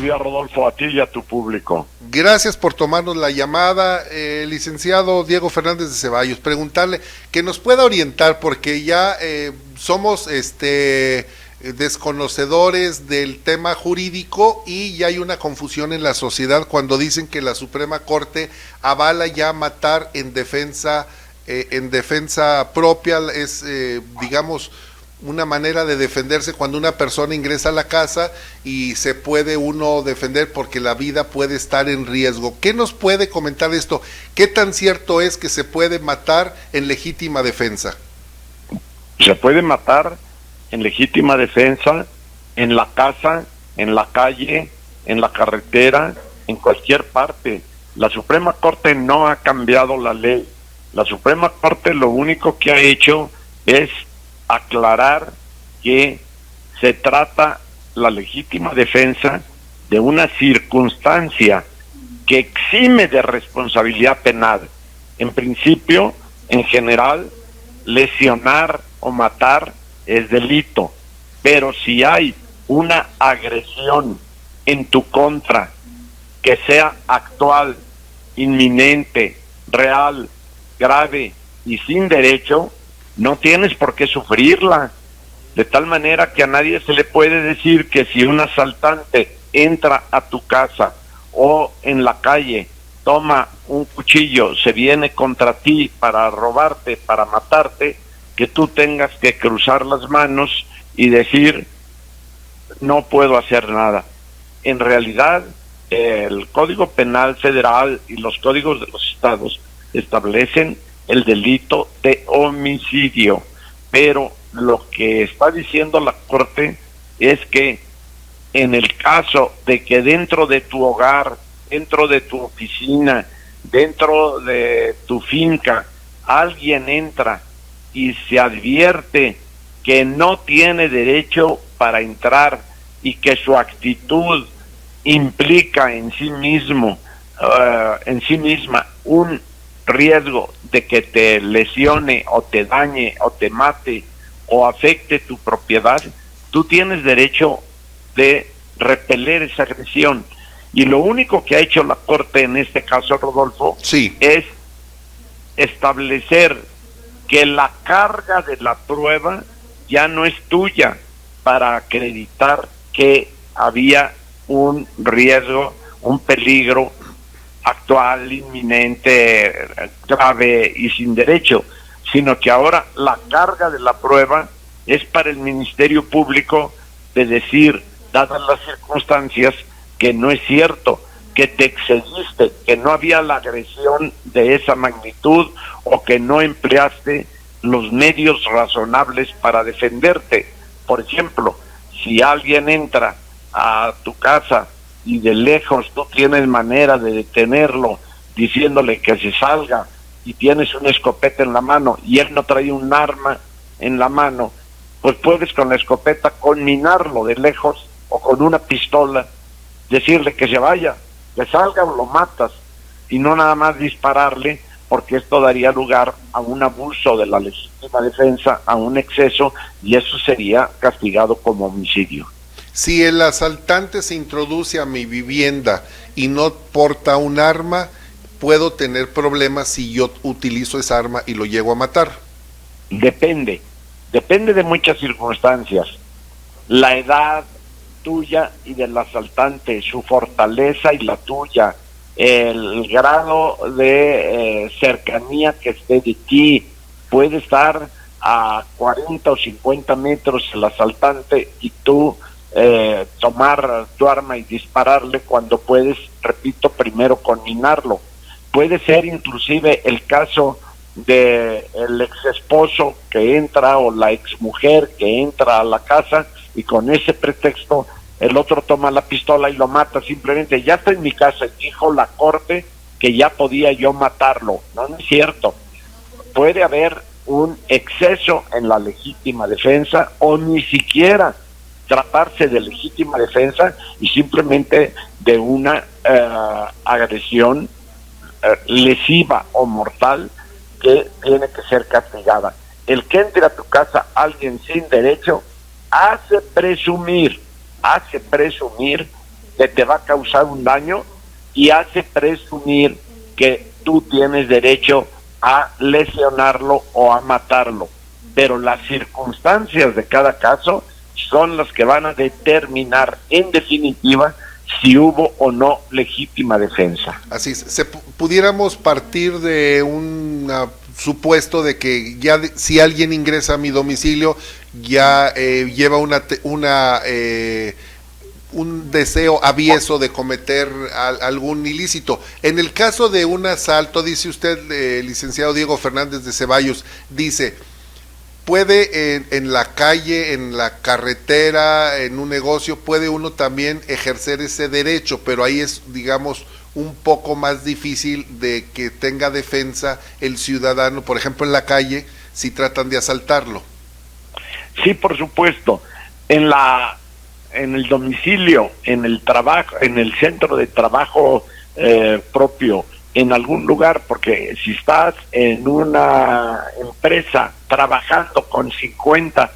día, Rodolfo, a ti y a tu público. Gracias por tomarnos la llamada, licenciado Diego Fernández de Ceballos. Preguntarle que nos pueda orientar, porque ya somos desconocedores del tema jurídico y ya hay una confusión en la sociedad cuando dicen que la Suprema Corte avala ya matar en defensa propia, es digamos una manera de defenderse cuando una persona ingresa a la casa y se puede uno defender porque la vida puede estar en riesgo. ¿Qué nos puede comentar de esto? ¿Qué tan cierto es que se puede matar en legítima defensa? Se puede matar en legítima defensa en la casa, en la calle, en la carretera, en cualquier parte. La Suprema Corte no ha cambiado la ley. La Suprema Corte lo único que ha hecho es aclarar que se trata la legítima defensa de una circunstancia que exime de responsabilidad penal. En principio, en general, lesionar o matar es delito, pero si hay una agresión en tu contra que sea actual, inminente, real, grave y sin derecho, no tienes por qué sufrirla, de tal manera que a nadie se le puede decir que si un asaltante entra a tu casa o en la calle, toma un cuchillo, se viene contra ti para robarte, para matarte, que tú tengas que cruzar las manos y decir, no puedo hacer nada. En realidad, el Código Penal Federal y los códigos de los estados establecen el delito de homicidio, pero lo que está diciendo la Corte es que en el caso de que dentro de tu hogar, dentro de tu oficina, dentro de tu finca, alguien entra y se advierte que no tiene derecho para entrar y que su actitud implica en sí misma un riesgo de que te lesione o te dañe o te mate o afecte tu propiedad, tú tienes derecho de repeler esa agresión. Y lo único que ha hecho la Corte en este caso, Rodolfo, sí, es establecer que la carga de la prueba ya no es tuya para acreditar que había un riesgo, un peligro actual, inminente, grave y sin derecho, sino que ahora la carga de la prueba es para el Ministerio Público de decir, dadas las circunstancias, que no es cierto, que te excediste, que no había la agresión de esa magnitud o que no empleaste los medios razonables para defenderte. Por ejemplo, si alguien entra a tu casa y de lejos tú tienes manera de detenerlo diciéndole que se salga y tienes una escopeta en la mano y él no trae un arma en la mano, pues puedes con la escopeta conminarlo de lejos o con una pistola, decirle que se vaya, que salga o lo matas, y no nada más dispararle, porque esto daría lugar a un abuso de la legítima defensa, a un exceso, y eso sería castigado como homicidio. Si el asaltante se introduce a mi vivienda y no porta un arma, puedo tener problemas si yo utilizo esa arma y lo llego a matar. Depende de muchas circunstancias. La edad tuya y del asaltante, su fortaleza y la tuya, el grado de cercanía que esté de ti. Puede estar a 40 o 50 metros el asaltante y tú tomar tu arma y dispararle cuando puedes, repito, primero conminarlo. Puede ser inclusive el caso de el ex esposo que entra o la ex mujer que entra a la casa y con ese pretexto el otro toma la pistola y lo mata. Simplemente, ya está en mi casa, dijo la Corte que ya podía yo matarlo. No, no es cierto. Puede haber un exceso en la legítima defensa o ni siquiera tratarse de legítima defensa y simplemente de una agresión lesiva o mortal que tiene que ser castigada. El que entre a tu casa alguien sin derecho hace presumir que te va a causar un daño y hace presumir que tú tienes derecho a lesionarlo o a matarlo. Pero las circunstancias de cada caso son las que van a determinar en definitiva si hubo o no legítima defensa. Así es. Pudiéramos partir de un supuesto de que ya si alguien ingresa a mi domicilio ya lleva un deseo avieso de cometer algún ilícito. En el caso de un asalto, dice usted, licenciado Diego Fernández de Ceballos, dice, puede en la calle, en la carretera, en un negocio, puede uno también ejercer ese derecho, pero ahí es, digamos, un poco más difícil de que tenga defensa el ciudadano, por ejemplo, en la calle, si tratan de asaltarlo. Sí, por supuesto. En el domicilio, en el trabajo, en el centro de trabajo propio, en algún lugar, porque si estás en una empresa trabajando con 50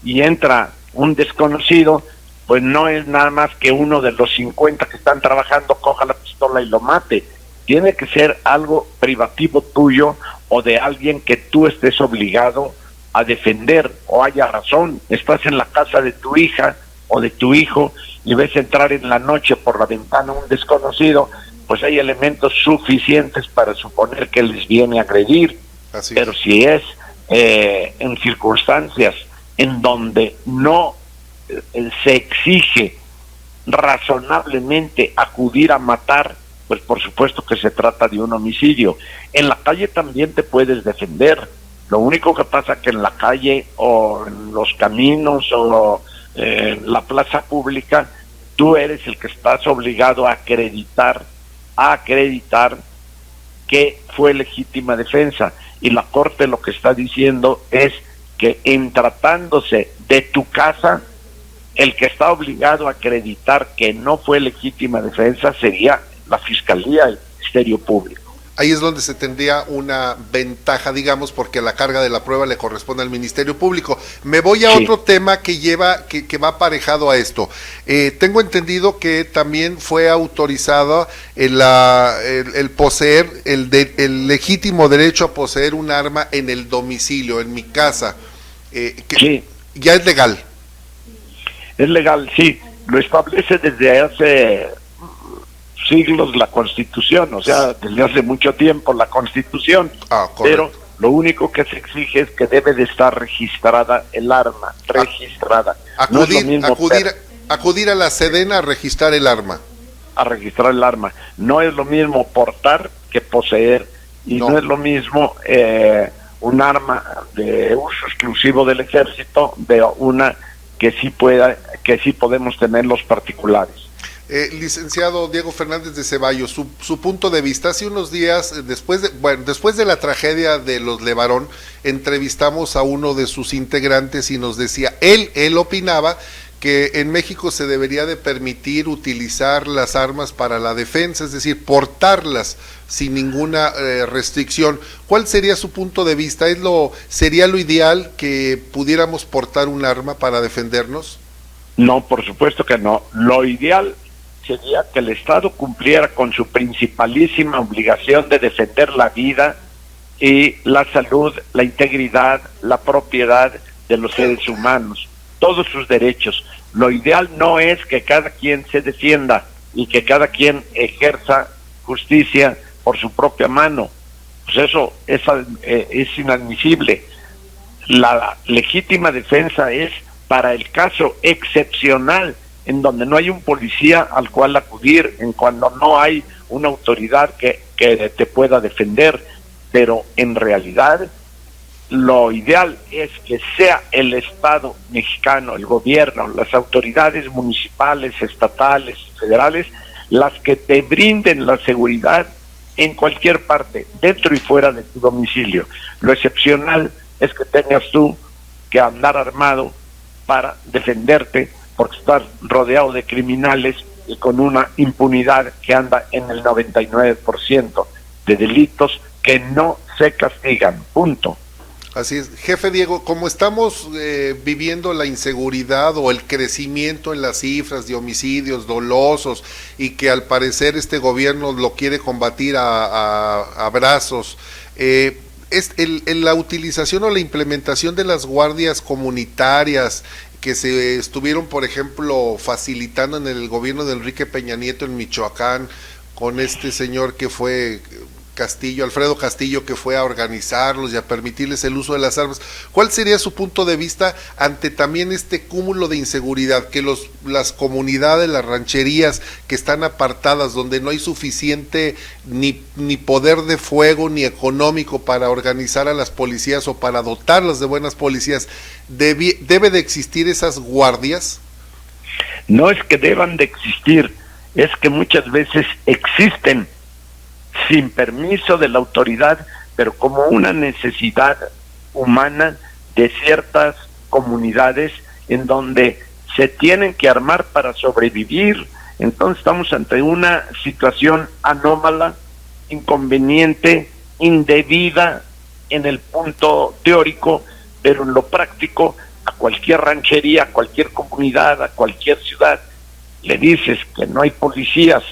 y entra un desconocido, pues no es nada más que uno de los 50 que están trabajando coja la pistola y lo mate. Tiene que ser algo privativo tuyo o de alguien que tú estés obligado a defender o haya razón. Estás en la casa de tu hija o de tu hijo y ves entrar en la noche por la ventana un desconocido, pues hay elementos suficientes para suponer que les viene a agredir. Así pero es. Si es en circunstancias en donde no se exige razonablemente acudir a matar, pues por supuesto que se trata de un homicidio. En la calle también te puedes defender. Lo único que pasa que en la calle o en los caminos o en la plaza pública, tú eres el que estás obligado a acreditar que fue legítima defensa, y la Corte lo que está diciendo es que en tratándose de tu casa, el que está obligado a acreditar que no fue legítima defensa sería la Fiscalía, el Ministerio Público. Ahí es donde se tendría una ventaja, digamos, porque la carga de la prueba le corresponde al Ministerio Público. Me voy a otro tema que va aparejado a esto. Tengo entendido que también fue autorizado el poseer, el legítimo derecho a poseer un arma en el domicilio, en mi casa. Sí. Ya es legal. Es legal, sí. Lo establece desde hace siglos la Constitución, o sea, desde hace mucho tiempo la Constitución, pero lo único que se exige es que debe de estar registrada el arma, registrada. Acudir a la Sedena a registrar el arma. A registrar el arma. No es lo mismo portar que poseer, y no es lo mismo un arma de uso exclusivo del ejército de una que sí podemos tener los particulares. Licenciado Diego Fernández de Ceballos, su punto de vista. Hace unos días, después de la tragedia de los Levarón, entrevistamos a uno de sus integrantes y nos decía, él opinaba que en México se debería de permitir utilizar las armas para la defensa, es decir, portarlas sin ninguna restricción. ¿Cuál sería su punto de vista? ¿Sería lo ideal que pudiéramos portar un arma para defendernos? No, por supuesto que no. Lo ideal sería que el Estado cumpliera con su principalísima obligación de defender la vida y la salud, la integridad, la propiedad de los seres humanos, todos sus derechos. Lo ideal no es que cada quien se defienda y que cada quien ejerza justicia por su propia mano. Pues eso es inadmisible. La legítima defensa es para el caso excepcional en donde no hay un policía al cual acudir, en cuando no hay una autoridad que te pueda defender, pero en realidad lo ideal es que sea el Estado mexicano, el gobierno, las autoridades municipales, estatales, federales, las que te brinden la seguridad en cualquier parte, dentro y fuera de tu domicilio. Lo excepcional es que tengas tú que andar armado para defenderte, porque estás rodeado de criminales y con una impunidad que anda en el 99% de delitos que no se castigan, punto. Así es. Jefe Diego, como estamos viviendo la inseguridad o el crecimiento en las cifras de homicidios dolosos y que al parecer este gobierno lo quiere combatir a brazos, la utilización o la implementación de las guardias comunitarias que se estuvieron, por ejemplo, facilitando en el gobierno de Enrique Peña Nieto en Michoacán, con este señor que fue Castillo, Alfredo Castillo, que fue a organizarlos y a permitirles el uso de las armas. ¿Cuál sería su punto de vista ante también este cúmulo de inseguridad, que las comunidades, las rancherías que están apartadas, donde no hay suficiente ni poder de fuego ni económico para organizar a las policías o para dotarlas de buenas policías, debe de existir esas guardias? No es que deban de existir, es que muchas veces existen sin permiso de la autoridad, pero como una necesidad humana de ciertas comunidades en donde se tienen que armar para sobrevivir. Entonces estamos ante una situación anómala, inconveniente, indebida en el punto teórico, pero en lo práctico, a cualquier ranchería, a cualquier comunidad, a cualquier ciudad, le dices que no hay policías,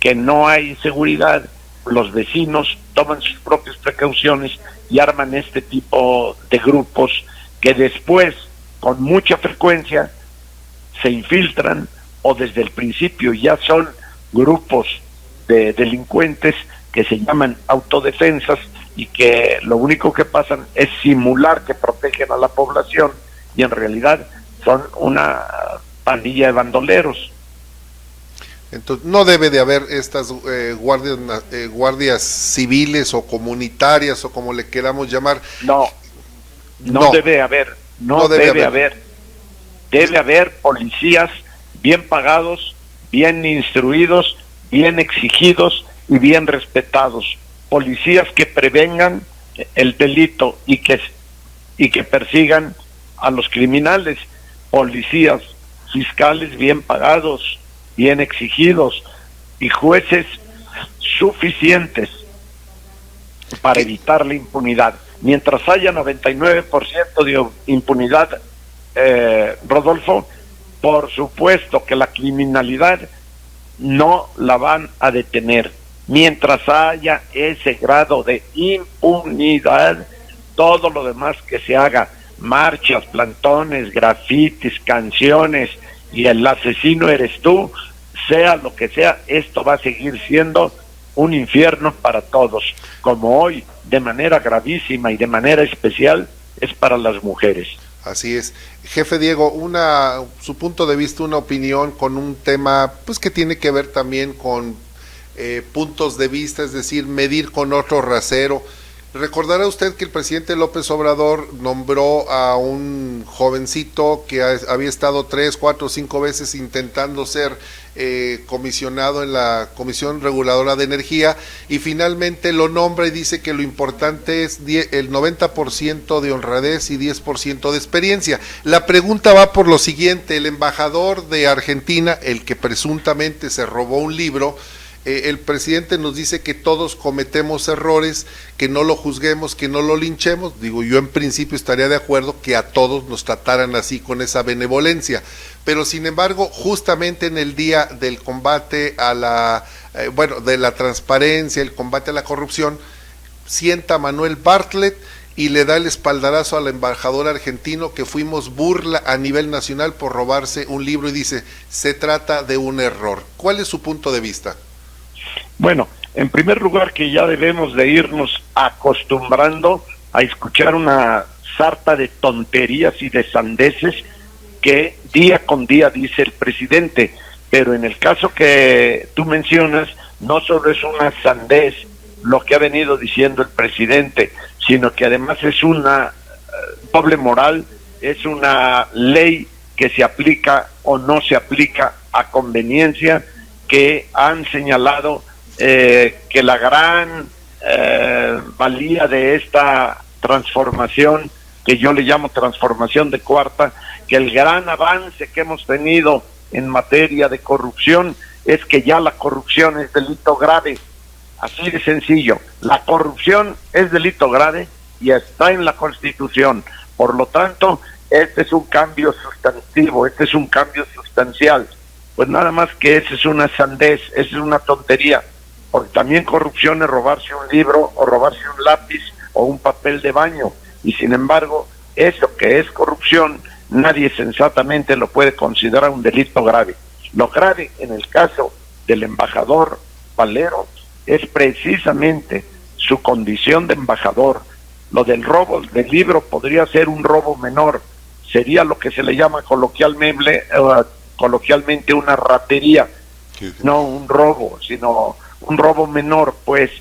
que no hay seguridad, los vecinos toman sus propias precauciones y arman este tipo de grupos que después, con mucha frecuencia, se infiltran o desde el principio ya son grupos de delincuentes que se llaman autodefensas y que lo único que pasan es simular que protegen a la población y en realidad son una pandilla de bandoleros. Entonces, no debe de haber estas guardias civiles o comunitarias o como le queramos llamar. No debe haber, no debe haber. Debe haber policías bien pagados, bien instruidos, bien exigidos y bien respetados. Policías que prevengan el delito y que persigan a los criminales. Policías, fiscales bien pagados, bien exigidos y jueces suficientes para evitar la impunidad. Mientras haya 99% de impunidad, Rodolfo, por supuesto que la criminalidad no la van a detener. Mientras haya ese grado de impunidad, todo lo demás que se haga, marchas, plantones, grafitis, canciones, y el asesino eres tú, sea lo que sea, esto va a seguir siendo un infierno para todos, como hoy, de manera gravísima y de manera especial, es para las mujeres. Así es. Jefe Diego, su punto de vista, una opinión con un tema pues que tiene que ver también con puntos de vista, es decir, medir con otro rasero. Recordará usted que el presidente López Obrador nombró a un jovencito que había estado 3, 4, 5 veces intentando ser comisionado en la Comisión Reguladora de Energía y finalmente lo nombra y dice que lo importante es el 90% de honradez y 10% de experiencia. La pregunta va por lo siguiente: el embajador de Argentina, el que presuntamente se robó un libro, el presidente nos dice que todos cometemos errores, que no lo juzguemos, que no lo linchemos. Digo, yo en principio estaría de acuerdo que a todos nos trataran así, con esa benevolencia, pero sin embargo, justamente en el día del combate a de la transparencia, el combate a la corrupción, sienta a Manuel Bartlett y le da el espaldarazo al embajador argentino que fuimos burla a nivel nacional por robarse un libro y dice, se trata de un error. ¿Cuál es su punto de vista? Bueno, en primer lugar que ya debemos de irnos acostumbrando a escuchar una sarta de tonterías y de sandeces que día con día dice el presidente, pero en el caso que tú mencionas, no solo es una sandez lo que ha venido diciendo el presidente, sino que además es una doble moral, es una ley que se aplica o no se aplica a conveniencia, que han señalado que la gran valía de esta transformación, que yo le llamo transformación de cuarta, que el gran avance que hemos tenido en materia de corrupción es que ya la corrupción es delito grave, así de sencillo. La corrupción es delito grave y está en la Constitución. Por lo tanto, este es un cambio sustantivo, este es un cambio sustancial. Pues nada más que esa es una sandez, esa es una tontería, porque también corrupción es robarse un libro o robarse un lápiz o un papel de baño, y sin embargo, eso que es corrupción, nadie sensatamente lo puede considerar un delito grave. Lo grave en el caso del embajador Valero es precisamente su condición de embajador. Lo del robo del libro podría ser un robo menor, sería lo que se le llama coloquialmente una ratería, no un robo, sino un robo menor, pues.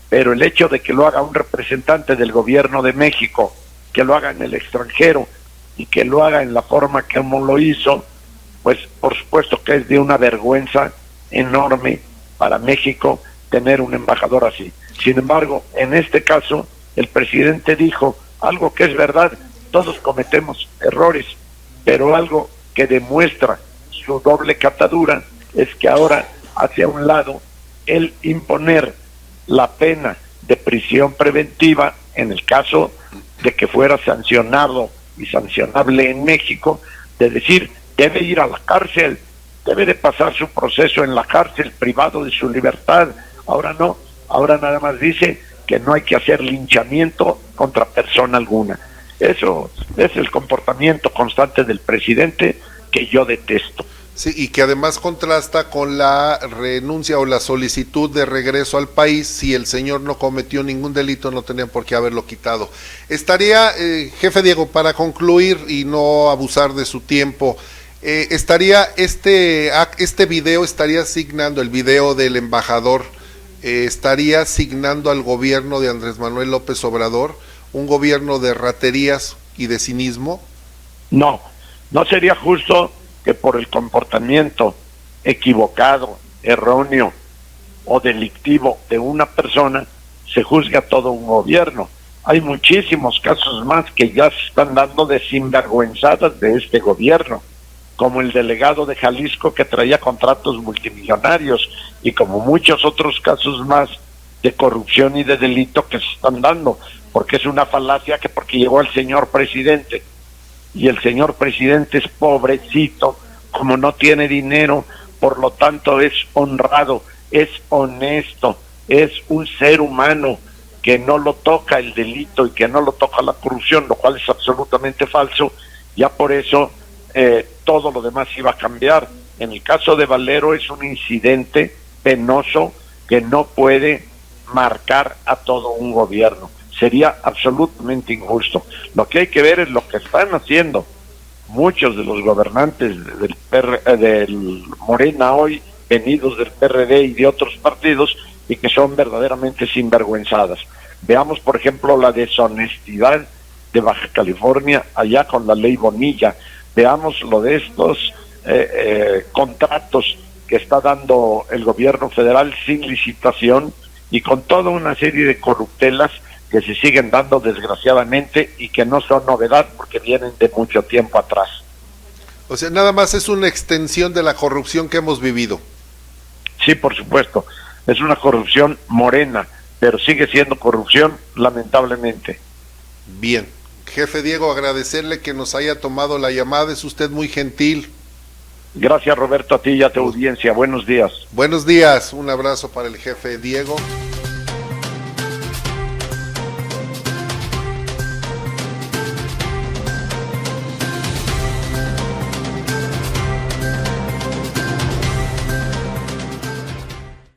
Pero el hecho de que lo haga un representante del gobierno de México, que lo haga en el extranjero y que lo haga en la forma que como lo hizo, pues por supuesto que es de una vergüenza enorme para México tener un embajador así. Sin embargo, en este caso, el presidente dijo algo que es verdad: todos cometemos errores, pero algo que demuestra su doble catadura es que ahora, hacia un lado, el imponer la pena de prisión preventiva en el caso de que fuera sancionado y sancionable en México, de decir, debe ir a la cárcel, debe de pasar su proceso en la cárcel, privado de su libertad. Ahora no, ahora nada más dice que no hay que hacer linchamiento contra persona alguna. Eso es el comportamiento constante del presidente que yo detesto. Sí, y que además contrasta con la renuncia o la solicitud de regreso al país. Si el señor no cometió ningún delito, no tenían por qué haberlo quitado. Estaría, jefe Diego, para concluir y no abusar de su tiempo, estaría este video, estaría asignando, el video del embajador, estaría asignando al gobierno de Andrés Manuel López Obrador un gobierno de raterías y de cinismo. No, no sería justo que por el comportamiento equivocado, erróneo o delictivo de una persona se juzgue a todo un gobierno. Hay muchísimos casos más que ya se están dando de sinvergüenzadas de este gobierno, como el delegado de Jalisco que traía contratos multimillonarios, y como muchos otros casos más de corrupción y de delito que se están dando, porque es una falacia que porque llegó el señor presidente y el señor presidente es pobrecito, como no tiene dinero, por lo tanto es honrado, es honesto, es un ser humano que no lo toca el delito y que no lo toca la corrupción, lo cual es absolutamente falso. Ya por eso todo lo demás iba a cambiar. En el caso de Valero es un incidente penoso que no puede marcar a todo un gobierno. Sería absolutamente injusto. Lo que hay que ver es lo que están haciendo muchos de los gobernantes del Morena hoy, venidos del PRD y de otros partidos, y que son verdaderamente sinvergüenzadas. Veamos, por ejemplo, la deshonestidad de Baja California allá con la ley Bonilla. Veamos lo de estos contratos que está dando el gobierno federal sin licitación y con toda una serie de corruptelas que se siguen dando desgraciadamente y que no son novedad porque vienen de mucho tiempo atrás. O sea, nada más es una extensión de la corrupción que hemos vivido. Sí, por supuesto, es una corrupción morena, pero sigue siendo corrupción, lamentablemente. Bien, jefe Diego, agradecerle que nos haya tomado la llamada, es usted muy gentil. Gracias, Roberto, a ti y a tu audiencia. Buenos días. Buenos días, un abrazo para el jefe Diego.